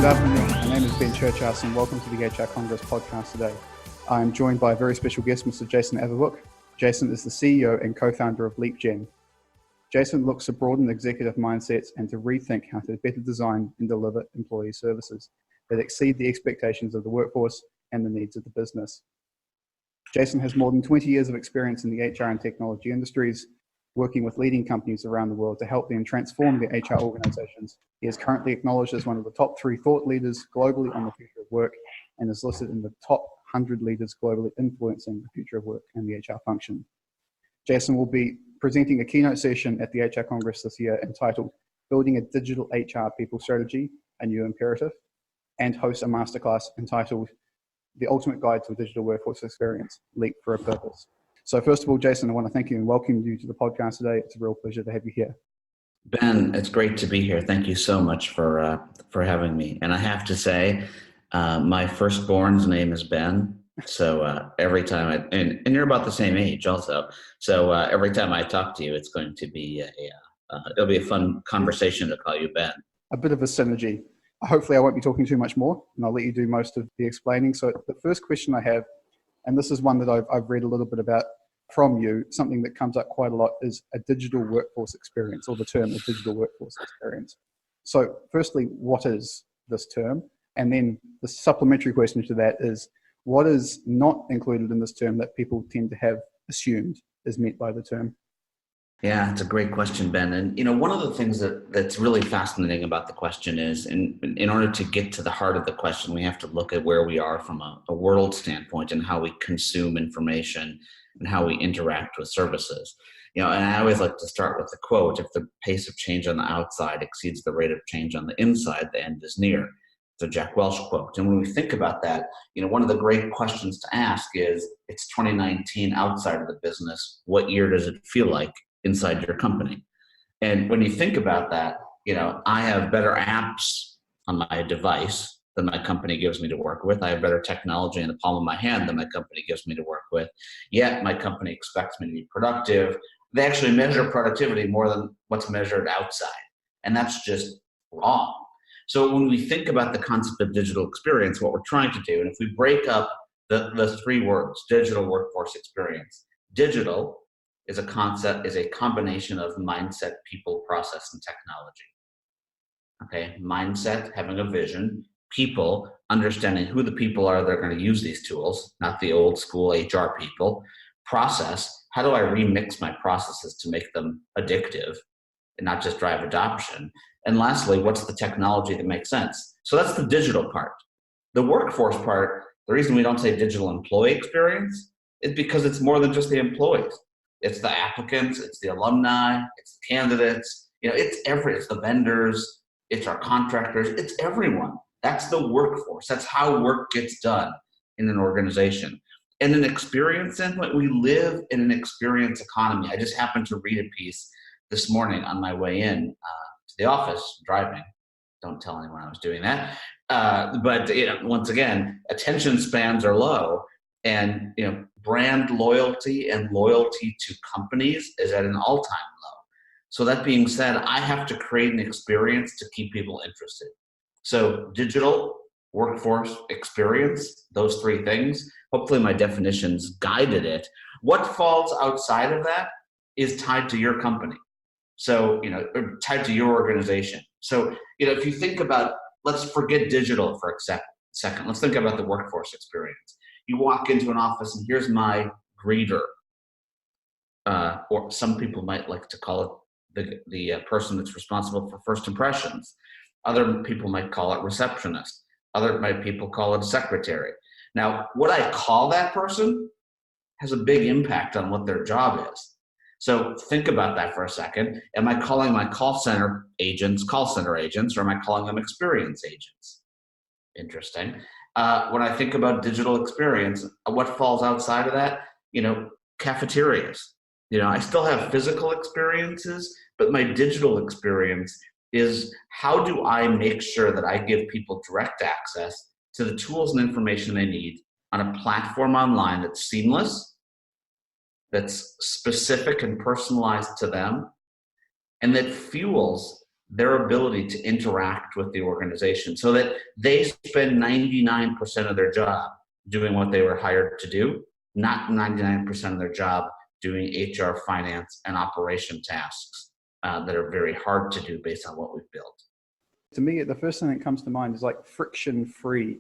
afternoon. My name is Ben Churchhouse and welcome to the HR Congress podcast today. I am joined by a very special guest, Mr. Jason Averbook. Jason is the CEO and co-founder of LeapGen. Jason looks to broaden executive mindsets and to rethink how to better design and deliver employee services that exceed the expectations of the workforce and the needs of the business. Jason has more than 20 years of experience in the HR and technology industries, working with leading companies around the world to help them transform their HR organizations. He is currently acknowledged as one of the top 3 thought leaders globally on the future of work and is listed in the top 100 leaders globally influencing the future of work and the HR function. Jason will be presenting a keynote session at the HR Congress this year entitled Building a Digital HR People Strategy, a New Imperative, and host a masterclass entitled The Ultimate Guide to a Digital Workforce Experience, Leap for a Purpose. So first of all, Jason, I want to thank you and welcome you to the podcast today. It's a real pleasure to have you here. Ben, it's great to be here. Thank you so much for having me. And I have to say, my firstborn's name is Ben. So every time and you're about the same age also. So every time I talk to you, it's going to be it'll be a fun conversation to call you Ben. A bit of a synergy. Hopefully I won't be talking too much more and I'll let you do most of the explaining. So the first question I have, and this is one that I've read a little bit about from you, something that comes up quite a lot is a digital workforce experience, or the term a digital workforce experience. So firstly, what is this term? And then the supplementary question to that is, what is not included in this term that people tend to have assumed is meant by the term? Yeah, it's a great question, Ben. And one of the things that's really fascinating about the question is, in order to get to the heart of the question, we have to look at where we are from a world standpoint and how we consume information and how we interact with services. And I always like to start with the quote: if the pace of change on the outside exceeds the rate of change on the inside, the end is near. It's a Jack Welch quote. And when we think about that, one of the great questions to ask is, it's 2019 outside of the business. What year does it feel like inside your company? And when you think about that, I have better apps on my device than my company gives me to work with. I have better technology in the palm of my hand than my company gives me to work with. Yet my company expects me to be productive. They actually measure productivity more than what's measured outside. And that's just wrong. So when we think about the concept of digital experience, what we're trying to do, and if we break up the 3 words, digital workforce experience, digital is a combination of mindset, people, process, and technology. Okay, mindset, having a vision, people, understanding who the people are that are going to use these tools, not the old school HR people. Process, how do I remix my processes to make them addictive and not just drive adoption? And lastly, what's the technology that makes sense? So that's the digital part. The workforce part, the reason we don't say digital employee experience is because it's more than just the employees. It's the applicants, it's the alumni, it's the candidates, it's the vendors, it's our contractors, it's everyone. That's the workforce. That's how work gets done in an organization. And an experience standpoint, we live in an experience economy. I just happened to read a piece this morning on my way in to the office, driving. Don't tell anyone I was doing that. But once again, attention spans are low. And brand loyalty and loyalty to companies is at an all-time low. So that being said, I have to create an experience to keep people interested. So digital, workforce, experience, those 3 things. Hopefully my definitions guided it. What falls outside of that is tied to your company. So, tied to your organization. So, if you think about, let's forget digital for a second. Let's think about the workforce experience. You walk into an office and here's my greeter, or some people might like to call it the person that's responsible for first impressions. Other people might call it receptionist. Other people call it secretary. Now, what I call that person has a big impact on what their job is. So think about that for a second. Am I calling my call center agents, or am I calling them experience agents? Interesting. When I think about digital experience, what falls outside of that? Cafeterias. I still have physical experiences, but my digital experience is, how do I make sure that I give people direct access to the tools and information they need on a platform online that's seamless, that's specific and personalized to them, and that fuels their ability to interact with the organization so that they spend 99% of their job doing what they were hired to do, not 99% of their job doing HR, finance, and operation tasks that are very hard to do based on what we've built. To me, the first thing that comes to mind is like friction-free.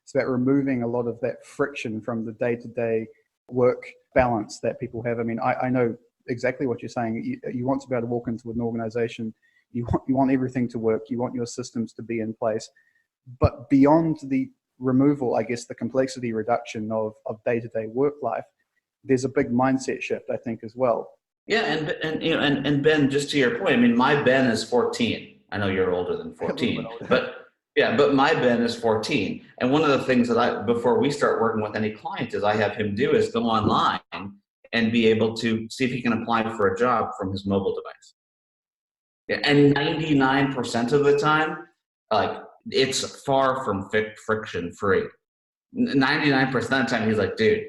It's about removing a lot of that friction from the day-to-day work balance that people have. I mean, I know exactly what you're saying. You want to be able to walk into an organization, you want everything to work, you want your systems to be in place. But beyond the removal, I guess, the complexity reduction of day-to-day work life, there's a big mindset shift, I think, as well. Yeah, and Ben, just to your point, I mean, my Ben is 14. I know you're older than 14, but my Ben is 14. And one of the things that before we start working with any client I have him do is go online and be able to see if he can apply for a job from his mobile device. And 99% of the time, like, it's far from friction free. 99% of the time, he's like, dude,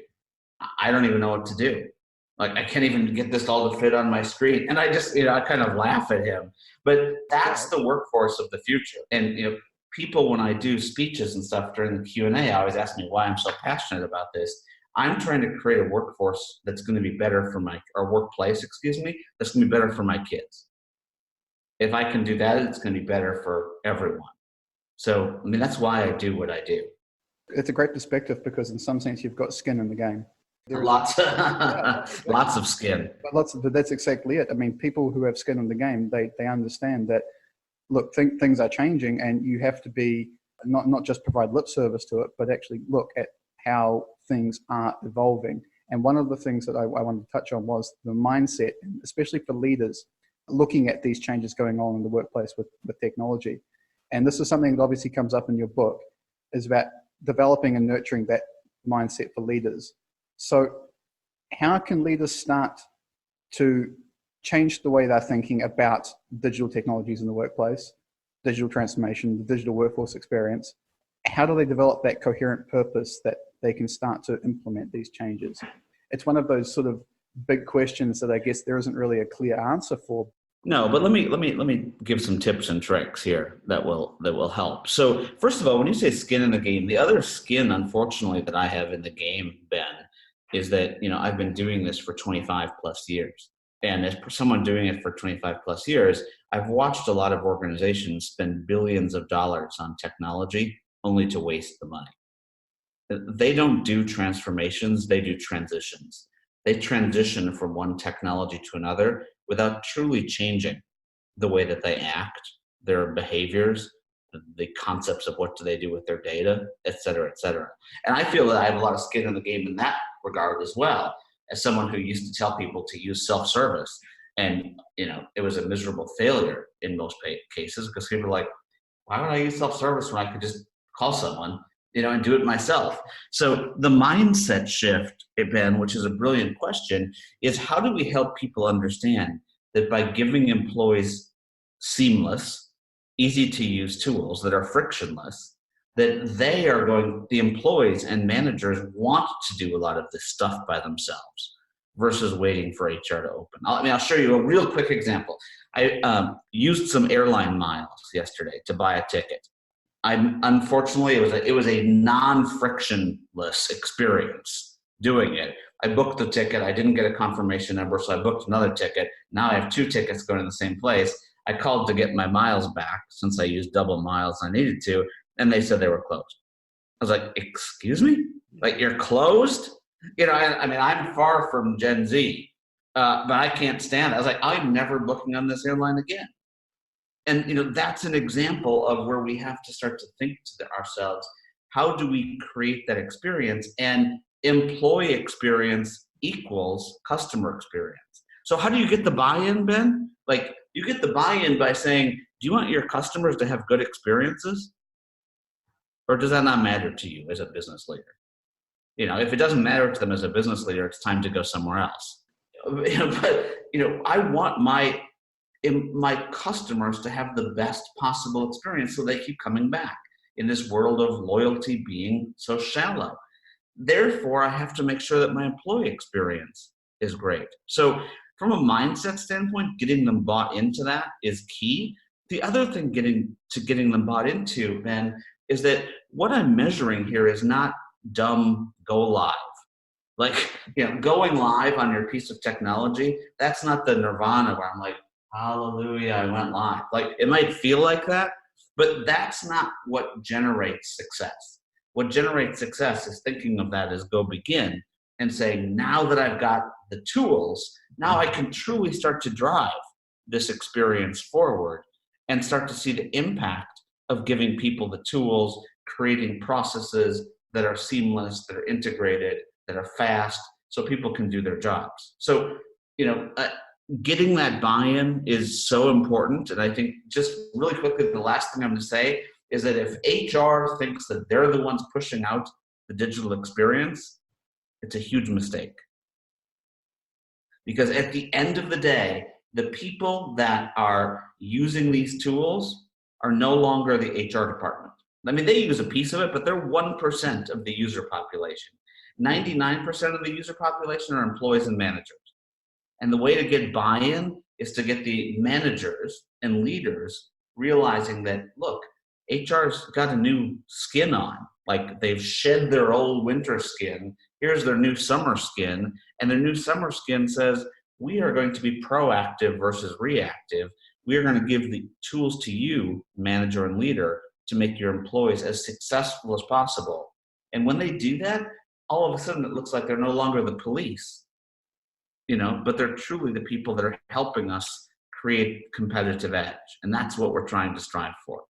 I don't even know what to do. Like, I can't even get this all to fit on my screen. And I just, I kind of laugh at him. But that's the workforce of the future. And, people, when I do speeches and stuff during the Q&A, always me why I'm so passionate about this. I'm trying to create a workforce that's going to be better for or workplace, that's going to be better for my kids. If I can do that, it's going to be better for everyone. So, I mean, that's why I do what I do. It's a great perspective because in some sense you've got skin in the game. Lots of skin. But that's exactly it. I mean, people who have skin in the game, they understand that, look, things are changing and you have to be, not just provide lip service to it, but actually look at how things are evolving. And one of the things that I wanted to touch on was the mindset, especially for leaders, looking at these changes going on in the workplace with technology. And this is something that obviously comes up in your book, is about developing and nurturing that mindset for leaders. So how can leaders start to change the way they're thinking about digital technologies in the workplace, digital transformation, the digital workforce experience? How do they develop that coherent purpose that they can start to implement these changes? It's one of those sort of big questions that I guess there isn't really a clear answer for. No, but let me give some tips and tricks here that will help. So first of all, when you say skin in the game, the other skin, unfortunately, that I have in the game, Ben, is that I've been doing this for 25 plus years, and as someone doing it for 25 plus years, I've watched a lot of organizations spend billions of dollars on technology only to waste the money. They don't do transformations; they do transitions. They transition from one technology to another without truly changing the way that they act, their behaviors, the concepts of what do they do with their data, et cetera, et cetera. And I feel that I have a lot of skin in the game in that regard as well, as someone who used to tell people to use self-service. And, it was a miserable failure in most cases because people were like, why would I use self-service when I could just call someone, and do it myself? So the mindset shift, Ben, which is a brilliant question, is how do we help people understand that by giving employees seamless, easy to use tools that are frictionless, that the employees and managers want to do a lot of this stuff by themselves versus waiting for HR to open. I'll show you a real quick example. I used some airline miles yesterday to buy a ticket. Unfortunately, it was a non-frictionless experience doing it. I booked the ticket. I didn't get a confirmation number, so I booked another ticket. Now I have two tickets going to the same place. I called to get my miles back since I used double miles I needed to, and they said they were closed. I was like, excuse me? Like, you're closed? I'm far from Gen Z, but I can't stand it. I was like, I'm never booking on this airline again. And, that's an example of where we have to start to think to ourselves, how do we create that experience? And employee experience equals customer experience. So how do you get the buy-in, Ben? Like, you get the buy-in by saying, do you want your customers to have good experiences? Or does that not matter to you as a business leader? If it doesn't matter to them as a business leader, it's time to go somewhere else. But, I want my customers to have the best possible experience so they keep coming back in this world of loyalty being so shallow. Therefore, I have to make sure that my employee experience is great. So from a mindset standpoint, getting them bought into that is key. The other thing getting them bought into, Ben, is that what I'm measuring here is not dumb go live. Like, going live on your piece of technology, that's not the nirvana where I'm like, hallelujah, I went live. Like, it might feel like that, but that's not what generates success. What generates success is thinking of that as go begin and saying, now that I've got the tools, now I can truly start to drive this experience forward and start to see the impact of giving people the tools, creating processes that are seamless, that are integrated, that are fast, so people can do their jobs. So, getting that buy-in is so important. And I think, just really quickly, the last thing I'm going to say is that if HR thinks that they're the ones pushing out the digital experience, it's a huge mistake. Because at the end of the day, the people that are using these tools are no longer the HR department. I mean, they use a piece of it, but they're 1% of the user population. 99% of the user population are employees and managers. And the way to get buy-in is to get the managers and leaders realizing that, look, HR's got a new skin on. Like, they've shed their old winter skin. Here's their new summer skin. And their new summer skin says, we are going to be proactive versus reactive. We are going to give the tools to you, manager and leader, to make your employees as successful as possible. And when they do that, all of a sudden it looks like they're no longer the police, but they're truly the people that are helping us create competitive edge. And that's what we're trying to strive for.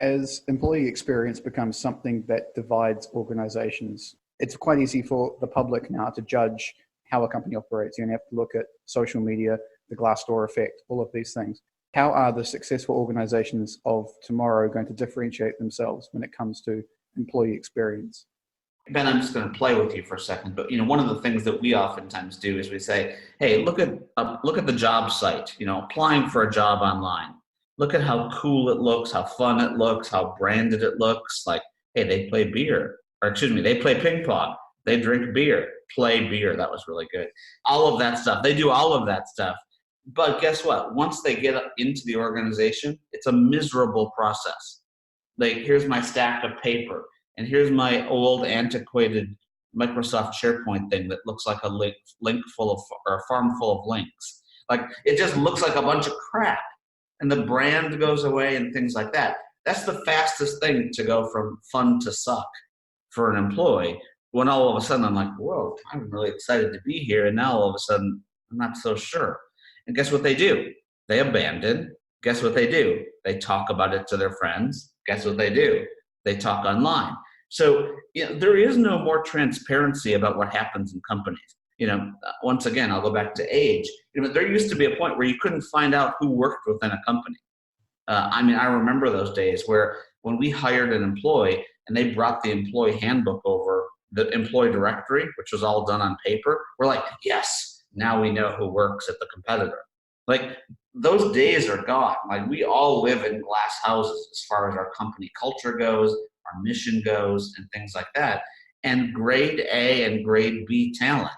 As employee experience becomes something that divides organizations, it's quite easy for the public now to judge how a company operates. You have to look at social media, the Glassdoor effect, all of these things. How are the successful organizations of tomorrow going to differentiate themselves when it comes to employee experience? Ben, I'm just going to play with you for a second, but one of the things that we oftentimes do is we say, hey, look at the job site, applying for a job online. Look at how cool it looks, how fun it looks, how branded it looks. Like, hey, they play they play ping pong, they drink beer, play beer. That was really good. All of that stuff. They do all of that stuff. But guess what? Once they get into the organization, it's a miserable process. Like, here's my stack of paper, and here's my old antiquated Microsoft SharePoint thing that looks like a link full of, or a farm full of links. Like, it just looks like a bunch of crap, and the brand goes away and things like that. That's the fastest thing to go from fun to suck for an employee, when all of a sudden I'm like, whoa, I'm really excited to be here, and now all of a sudden I'm not so sure. And guess what they do? They abandon. Guess what they do? They talk about it to their friends. Guess what they do? They talk online. So there is no more transparency about what happens in companies. Once again, I'll go back to age. There used to be a point where you couldn't find out who worked within a company. I remember those days where when we hired an employee and they brought the employee handbook over, the employee directory, which was all done on paper, we're like, yes, now we know who works at the competitor. Like, those days are gone. Like, we all live in glass houses as far as our company culture goes, our mission goes, and things like that. And grade A and grade B talent,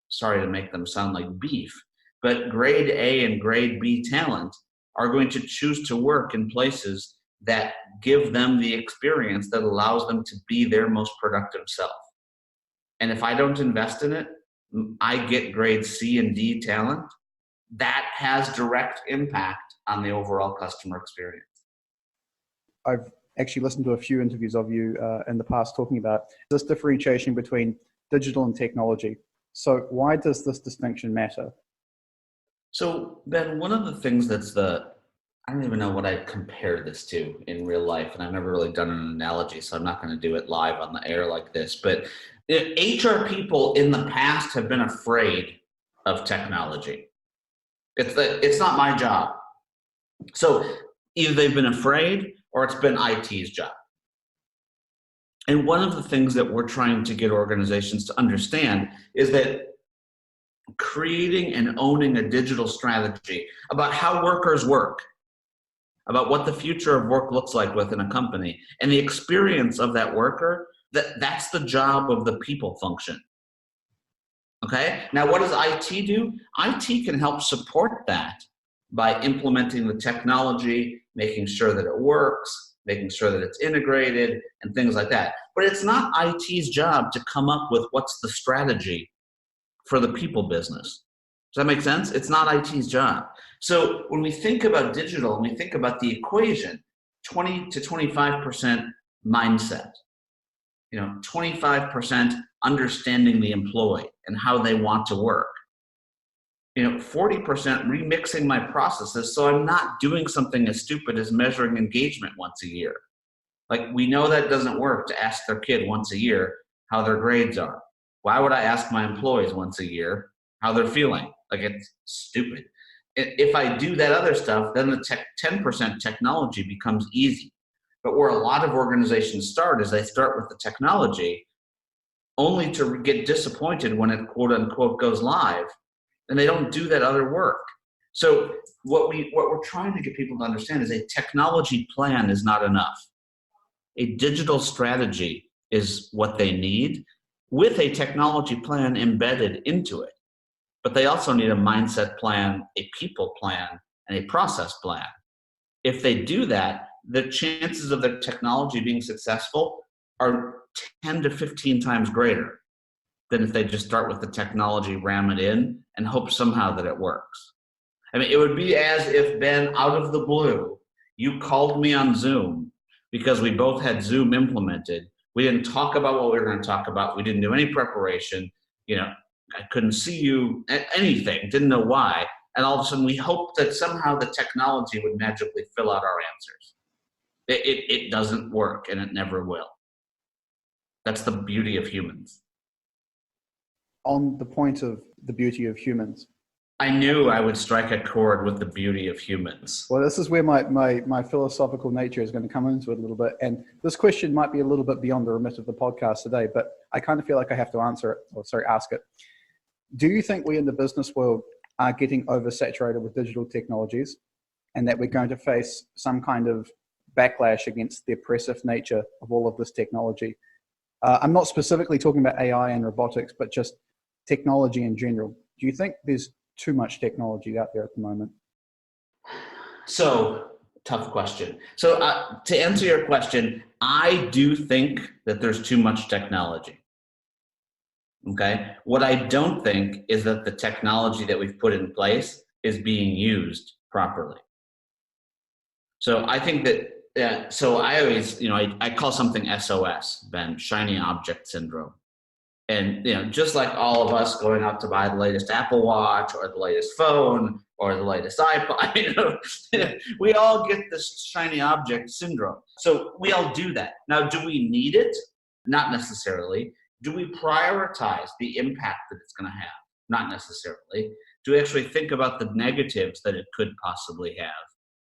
sorry to make them sound like beef, but grade A and grade B talent are going to choose to work in places that give them the experience that allows them to be their most productive self. And if I don't invest in it, I get grade C and D talent. That has direct impact on the overall customer experience. I've actually listened to a few interviews of you in the past talking about this differentiation between digital and technology. So why does this distinction matter? So, Ben, one of the things I don't even know what I'd compare this to in real life, and I've never really done an analogy, so I'm not going to do it live on the air like this, but HR people in the past have been afraid of technology. It's not my job. So either they've been afraid or it's been IT's job. And one of the things that we're trying to get organizations to understand is that creating and owning a digital strategy about how workers work, about what the future of work looks like within a company, and the experience of that worker, that's the job of the people function. Okay? Now, what does IT do? IT can help support that by implementing the technology, making sure that it works, making sure that it's integrated, and things like that. But it's not IT's job to come up with what's the strategy for the people business. Does that make sense? It's not IT's job. So when we think about digital and we think about the equation, 20 to 25% mindset, 25% understanding the employee and how they want to work, 40% remixing my processes so I'm not doing something as stupid as measuring engagement once a year. Like, we know that doesn't work to ask their kid once a year how their grades are. Why would I ask my employees once a year how they're feeling? Like, it's stupid. If I do that other stuff, then the 10% technology becomes easy. But where a lot of organizations start is they start with the technology only to get disappointed when it quote unquote goes live, and they don't do that other work. So what we're trying to get people to understand is a technology plan is not enough. A digital strategy is what they need, with a technology plan embedded into it. But they also need a mindset plan, a people plan, and a process plan. If they do that, the chances of their technology being successful are 10 to 15 times greater than if they just start with the technology, ram it in, and hope somehow that it works. I mean, it would be as if, Ben, out of the blue, you called me on Zoom because we both had Zoom implemented. We didn't talk about what we were going to talk about. We didn't do any preparation. I couldn't see you, anything, didn't know why. And all of a sudden we hoped that somehow the technology would magically fill out our answers. It doesn't work, and it never will. That's the beauty of humans. On the point of the beauty of humans, I knew I would strike a chord with the beauty of humans. Well, this is where my philosophical nature is going to come into it a little bit. And this question might be a little bit beyond the remit of the podcast today, but I kind of feel like I have to ask it. Do you think we in the business world are getting oversaturated with digital technologies, and that we're going to face some kind of backlash against the oppressive nature of all of this technology? I'm not specifically talking about AI and robotics, but just technology in general. Do you think there's too much technology out there at the moment? So, tough question. So to answer your question, I do think that there's too much technology. Okay. What I don't think is that the technology that we've put in place is being used properly. So I think that, so I always, I call something SOS, Ben, shiny object syndrome. And, just like all of us going out to buy the latest Apple Watch or the latest phone or the latest iPod, we all get this shiny object syndrome. So we all do that. Now, do we need it? Not necessarily. Do we prioritize the impact that it's going to have? Not necessarily. Do we actually think about the negatives that it could possibly have?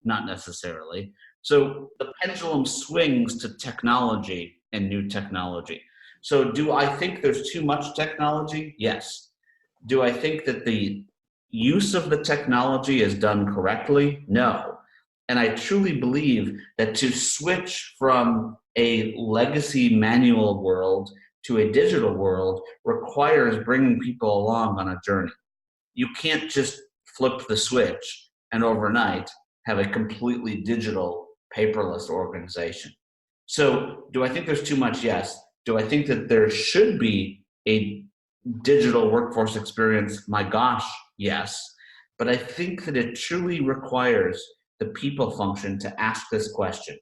Not necessarily. So the pendulum swings to technology and new technology. So do I think there's too much technology? Yes. Do I think that the use of the technology is done correctly? No. And I truly believe that to switch from a legacy manual world to a digital world requires bringing people along on a journey. You can't just flip the switch and overnight have a completely digital, paperless organization. So do I think there's too much? Yes. Do I think that there should be a digital workforce experience? My gosh, yes. But I think that it truly requires the people function to ask this question.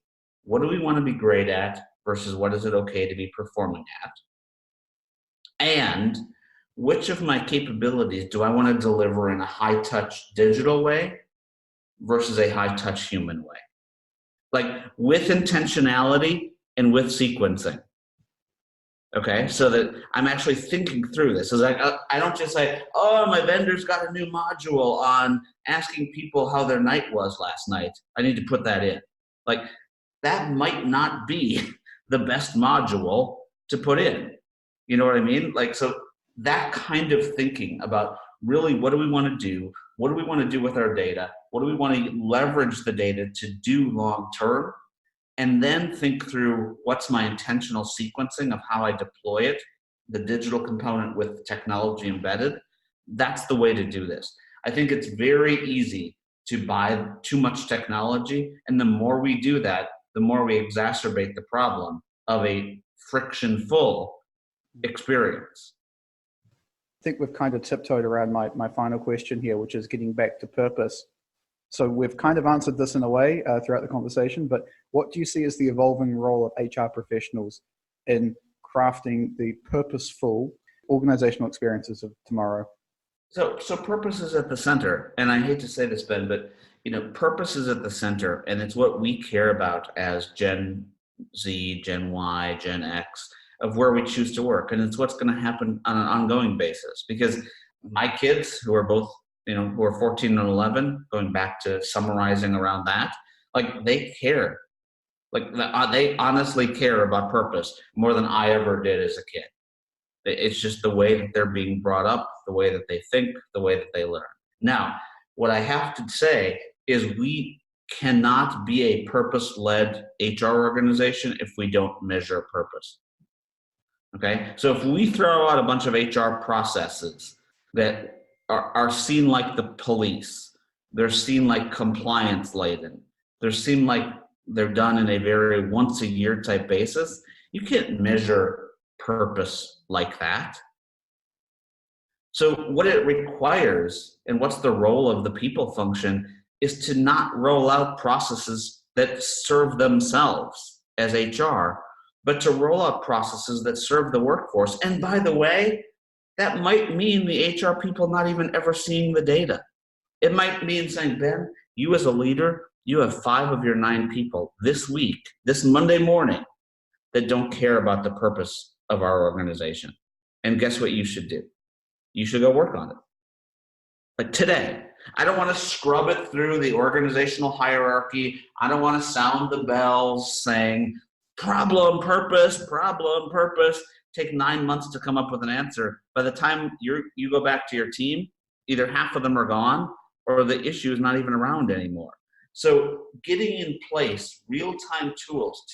What do we want to be great at versus what is it okay to be performing at? And which of my capabilities do I want to deliver in a high-touch digital way versus a high-touch human way? Like with intentionality and with sequencing. Okay, so that I'm actually thinking through this. It's like I don't just say, oh, my vendor's got a new module on asking people how their night was last night. I need to put that in. Like that might not be the best module to put in. You know what I mean? Like, so that kind of thinking about really what do we want to do? What do we want to do with our data? What do we want to leverage the data to do long term? And then think through what's my intentional sequencing of how I deploy it, the digital component with technology embedded. That's the way to do this. I think it's very easy to buy too much technology. And the more we do that, the more we exacerbate the problem of a friction-full experience. I think we've kind of tiptoed around my final question here, which is getting back to purpose. So we've kind of answered this in a way throughout the conversation, but what do you see as the evolving role of HR professionals in crafting the purposeful organizational experiences of tomorrow? So purpose is at the center, and I hate to say this, Ben, but purpose is at the center, and it's what we care about as Gen Z, Gen Y, Gen X, of where we choose to work, and it's what's going to happen on an ongoing basis. Because my kids, who are both, who are 14 and 11, going back to summarizing around that, like they care, they honestly care about purpose more than I ever did as a kid. It's just the way that they're being brought up, the way that they think, the way that they learn. Now, what I have to say is we cannot be a purpose-led HR organization if we don't measure purpose. Okay? So if we throw out a bunch of HR processes that are seen like the police, they're seen like compliance-laden, they're seen like they're done in a very once-a-year type basis, you can't measure purpose like that. So what it requires, and what's the role of the people function, is to not roll out processes that serve themselves as HR, but to roll out processes that serve the workforce. And by the way, that might mean the HR people not even ever seeing the data. It might mean saying, Ben, you as a leader, you have 5 of your 9 people this week, this Monday morning, that don't care about the purpose of our organization. And guess what you should do? You should go work on it. Like today, I don't want to scrub it through the organizational hierarchy. I don't want to sound the bells saying problem, purpose, take 9 months to come up with an answer. By the time you go back to your team, either half of them are gone or the issue is not even around anymore. So getting in place real-time tools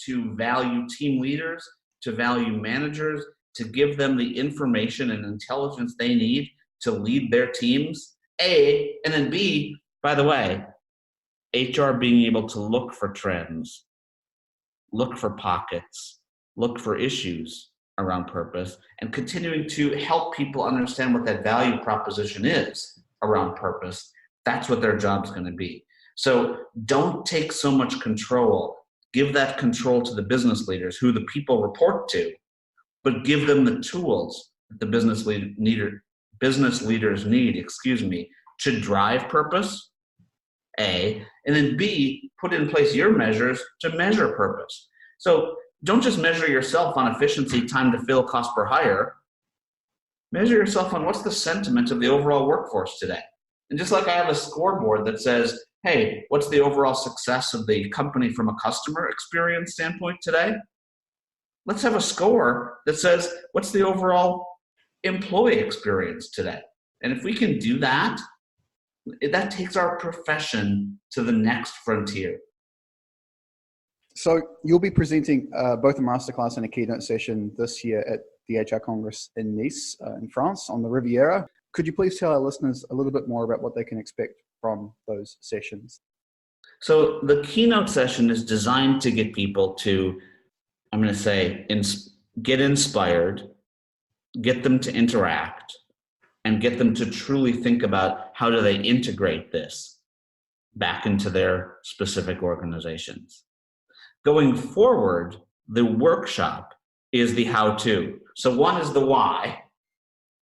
to value team leaders, to value managers, to give them the information and intelligence they need to lead their teams, A, and then B, by the way, HR being able to look for trends, look for pockets, look for issues around purpose, and continuing to help people understand what that value proposition is around purpose. That's what their job's going to be. So don't take so much control. Give that control to the business leaders who the people report to, but give them the tools that the business leaders need, to drive purpose, A, and then B, put in place your measures to measure purpose. So don't just measure yourself on efficiency, time to fill, cost per hire. Measure yourself on what's the sentiment of the overall workforce today. And just like I have a scoreboard that says, hey, what's the overall success of the company from a customer experience standpoint today? Let's have a score that says, what's the overall employee experience today? And if we can do that, that takes our profession to the next frontier. So you'll be presenting both a masterclass and a keynote session this year at the HR Congress in Nice, in France, on the Riviera. Could you please tell our listeners a little bit more about what they can expect from those sessions? So the keynote session is designed to get people to, I'm going to say, get inspired, get them to interact, and get them to truly think about how do they integrate this back into their specific organizations. Going forward, the workshop is the how-to. So one is the why,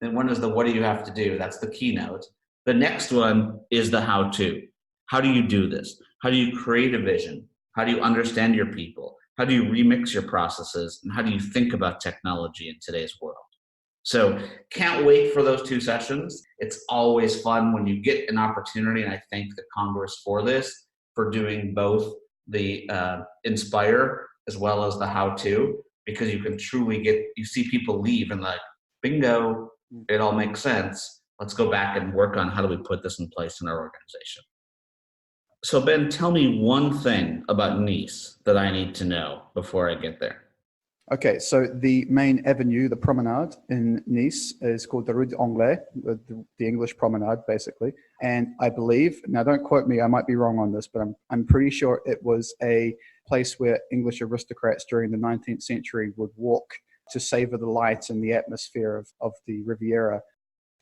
and one is the what do you have to do. That's the keynote. The next one is the how-to. How do you do this? How do you create a vision? How do you understand your people? How do you remix your processes? And how do you think about technology in today's world? So can't wait for those 2 sessions. It's always fun when you get an opportunity, and I thank the Congress for this, for doing both the inspire as well as the how-to, because you can truly you see people leave and like, bingo, it all makes sense. Let's go back and work on how do we put this in place in our organization. So Ben, tell me one thing about Nice that I need to know before I get there. Okay, so the main avenue, the promenade in Nice, is called the Rue d'Anglais, the English Promenade, basically. And I believe, now don't quote me, I might be wrong on this, but I'm pretty sure it was a place where English aristocrats during the 19th century would walk to savor the light and the atmosphere of the Riviera.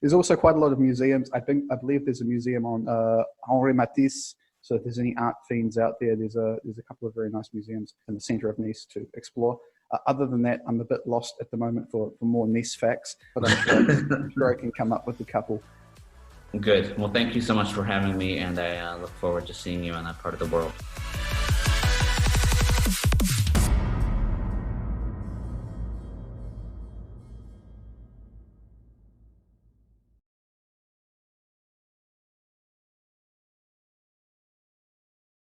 There's also quite a lot of museums. I believe there's a museum on Henri Matisse. So if there's any art fiends out there, there's a couple of very nice museums in the center of Nice to explore. Other than that, I'm a bit lost at the moment for more Nice facts, but I'm sure I can come up with a couple. Good. Well, thank you so much for having me, and I look forward to seeing you in that part of the world.